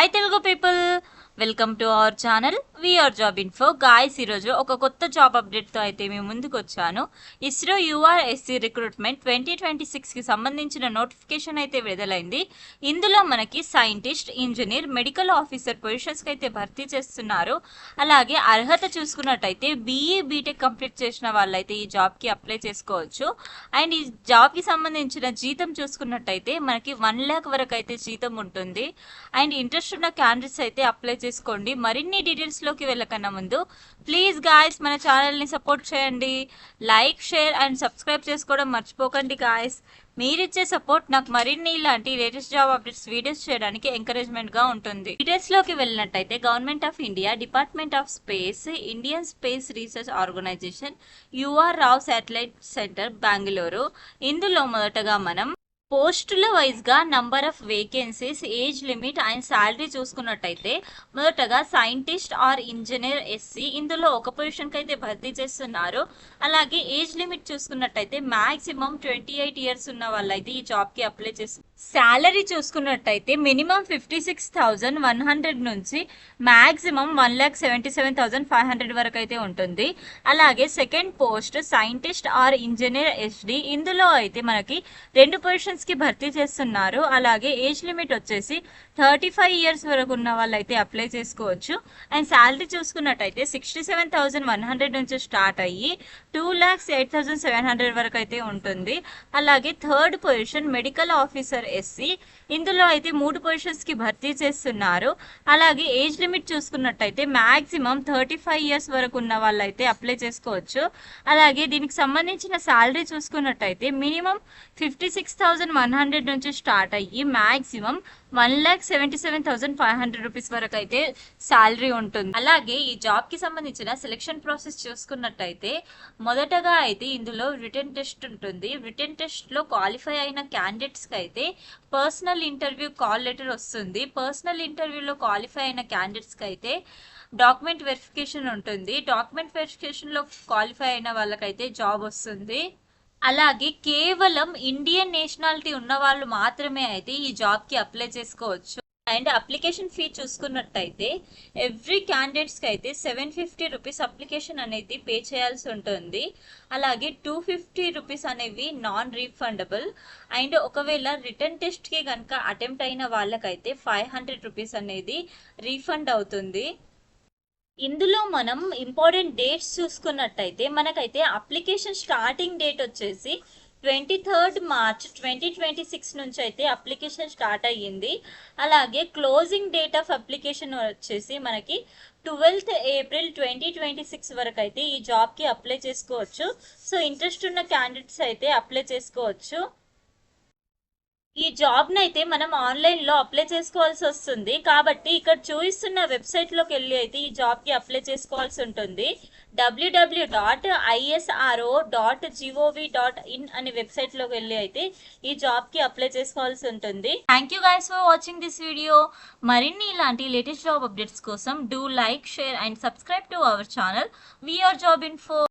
Hi Telugu people, welcome to our channel VR job info. Guys, ఈరోజు ఒక కొత్త job అప్డేట్తో అయితే మేము ముందుకు వచ్చాను. ఇస్రో యూఆర్ఎస్సి రిక్రూట్మెంట్ 2026కి సంబంధించిన నోటిఫికేషన్ అయితే విడుదలైంది. ఇందులో మనకి సైంటిస్ట్, ఇంజనీర్, మెడికల్ ఆఫీసర్ పొజిషన్స్కి అయితే భర్తీ చేస్తున్నారు. అలాగే అర్హత చూసుకున్నట్టయితే బీఈ బీటెక్ కంప్లీట్ చేసిన వాళ్ళైతే ఈ జాబ్కి అప్లై చేసుకోవచ్చు. అండ్ ఈ జాబ్కి సంబంధించిన జీతం చూసుకున్నట్టయితే మనకి 1 lakh వరకు అయితే జీతం ఉంటుంది. అండ్ ఇంట్రెస్ట్ ఉన్న క్యాండిడేట్స్ అయితే అప్లై చేసుకోండి. మరిన్ని డీటెయిల్స్లోకి వెళ్ళకన్నా ముందు ప్లీజ్ గాయస్ మన ఛానల్ని సపోర్ట్ చేయండి. లైక్, షేర్ అండ్ సబ్స్క్రైబ్ చేసుకోవడం మర్చిపోకండి గాయస్. మీరిచ్చే సపోర్ట్ నాకు మరిన్ని ఇలాంటి లేటెస్ట్ జాబ్ అప్డేట్స్ వీడియోస్ చేయడానికి ఎంకరేజ్మెంట్గా ఉంటుంది. డీటెయిల్స్లోకి వెళ్ళినట్టయితే government of India, department of space, Indian space research organisation, U R Rao satellite centre, Bengaluru. ఇందులో మొదటగా మనం పోస్టుల వైజ్గా number of vacancies, age limit and salary చూసుకున్నట్టయితే మొదటగా సైంటిస్ట్ ఆర్ ఇంజనీర్ ఎస్సీ, ఇందులో ఒక పొజిషన్కి అయితే భర్తీ చేస్తున్నారు. అలాగే ఏజ్ లిమిట్ చూసుకున్నట్టయితే మ్యాక్సిమం 28 years ఉన్న వాళ్ళైతే ఈ జాబ్కి అప్లై చేస్తారు. శాలరీ చూసుకున్నట్టయితే మినిమం 56,100 నుంచి మ్యాక్సిమం 1,77,500 వరకు అయితే ఉంటుంది. అలాగే second post scientist are engineer SD, ఇందులో అయితే మనకి 2 పొజిషన్స్కి భర్తీ చేస్తున్నారు. అలాగే ఏజ్ లిమిట్ వచ్చేసి 35 years వరకు ఉన్న వాళ్ళైతే అప్లై చేసుకోవచ్చు. అండ్ శాలరీ చూసుకున్నట్టయితే 67,100 నుంచి స్టార్ట్ అయ్యి 2,08,700 వరకు అయితే ఉంటుంది. అలాగే third position medical officer SC, ఇందులో అయితే 3 పొజిషన్స్కి భర్తీ చేస్తున్నారు. అలాగే ఏజ్ లిమిట్ చూసుకున్నట్టయితే మ్యాక్సిమం 35 years వరకు ఉన్న వాళ్ళైతే అప్లై చేసుకోవచ్చు. అలాగే దీనికి సంబంధించిన శాలరీ చూసుకున్నట్టయితే మినిమం 56,100 నుంచి స్టార్ట్ అయ్యి మ్యాక్సిమం 1,77,500 రూపీస్ వరకు అయితే శాలరీ ఉంటుంది. అలాగే ఈ జాబ్కి సంబంధించిన సెలెక్షన్ ప్రాసెస్ చూసుకున్నట్టయితే మొదటగా అయితే ఇందులో రిటన్ టెస్ట్ ఉంటుంది. రిటన్ టెస్ట్లో క్వాలిఫై అయిన క్యాండిడేట్స్కి అయితే పర్సనల్ ఇంటర్వ్యూ కాల్ లెటర్ వస్తుంది. పర్సనల్ ఇంటర్వ్యూలో క్వాలిఫై అయిన క్యాండిడేట్స్కి అయితే డాక్యుమెంట్ వెరిఫికేషన్ ఉంటుంది. డాక్యుమెంట్ వెరిఫికేషన్లో క్వాలిఫై అయిన వాళ్ళకైతే జాబ్ వస్తుంది. అలాగే కేవలం ఇండియన్ నేషనాలిటీ ఉన్న వాళ్ళు మాత్రమే అయితే ఈ జాబ్కి అప్లై చేసుకోవచ్చు. అండ్ అప్లికేషన్ ఫీ చూసుకున్నట్టయితే ఎవ్రీ క్యాండిడేట్స్కి అయితే 750 రూపీస్ అప్లికేషన్ అనేది పే చేయాల్సి ఉంటుంది. అలాగే 250 రూపీస్ అనేవి నాన్ రీఫండబుల్. అండ్ ఒకవేళ రిటర్న్ టెస్ట్కి కనుక అటెంప్ట్ అయిన వాళ్ళకైతే 500 రూపీస్ అనేది రీఫండ్ అవుతుంది. ఇందులో మనం ఇంపార్టెంట్ డేట్స్ చూసుకున్నట్టయితే మనకైతే అప్లికేషన్ స్టార్టింగ్ డేట్ వచ్చేసి 23rd March 2026 నుంచి అయితే అప్లికేషన్ స్టార్ట్ అయ్యింది. అలాగే క్లోజింగ్ డేట్ ఆఫ్ అప్లికేషన్ వచ్చేసి మనకి 12th April 2026 వరకు అయితే ఈ జాబ్కి అప్లై చేసుకోవచ్చు. సో ఇంట్రెస్ట్ ఉన్న క్యాండిడేట్స్ అయితే అప్లై చేసుకోవచ్చు. ఈ జాబ్ని అయితే మనం ఆన్లైన్లో అప్లై చేసుకోవాల్సి వస్తుంది. కాబట్టి ఇక్కడ చూపిస్తున్న వెబ్సైట్లోకి వెళ్ళి అయితే ఈ జాబ్కి అప్లై చేసుకోవాల్సి ఉంటుంది. www.isro.gov.in అనే వెబ్సైట్లోకి వెళ్ళి అయితే ఈ జాబ్కి అప్లై చేసుకోవాల్సి ఉంటుంది. Thank you guys for watching this video. మరిన్ని ఇలాంటి లేటెస్ట్ జాబ్ అప్డేట్స్ కోసం do like, share and subscribe to our channel VR job info.